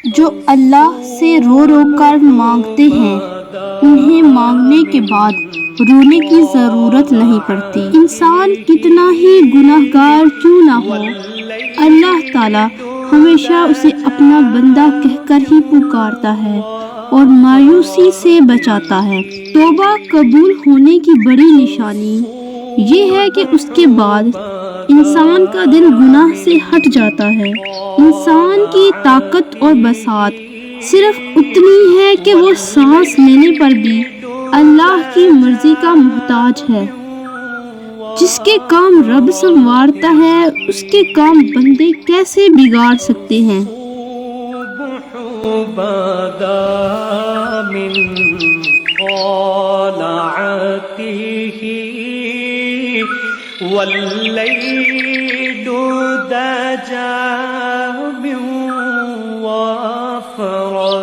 جو اللہ سے رو رو کر مانگتے ہیں انہیں مانگنے کے بعد رونے کی ضرورت نہیں پڑتی۔ انسان کتنا ہی گناہگار کیوں نہ ہو، اللہ تعالیٰ ہمیشہ اسے اپنا بندہ کہہ کر ہی پکارتا ہے اور مایوسی سے بچاتا ہے۔ توبہ قبول ہونے کی بڑی نشانی یہ ہے کہ اس کے بعد انسان کا دل گناہ سے ہٹ جاتا ہے۔ انسان کی طاقت اور بساط صرف اتنی ہے کہ وہ سانس لینے پر بھی اللہ کی مرضی کا محتاج ہے۔ جس کے کام رب سنوارتا ہے اس کے کام بندے کیسے بگاڑ سکتے ہیں؟ والليل دجى من وفرته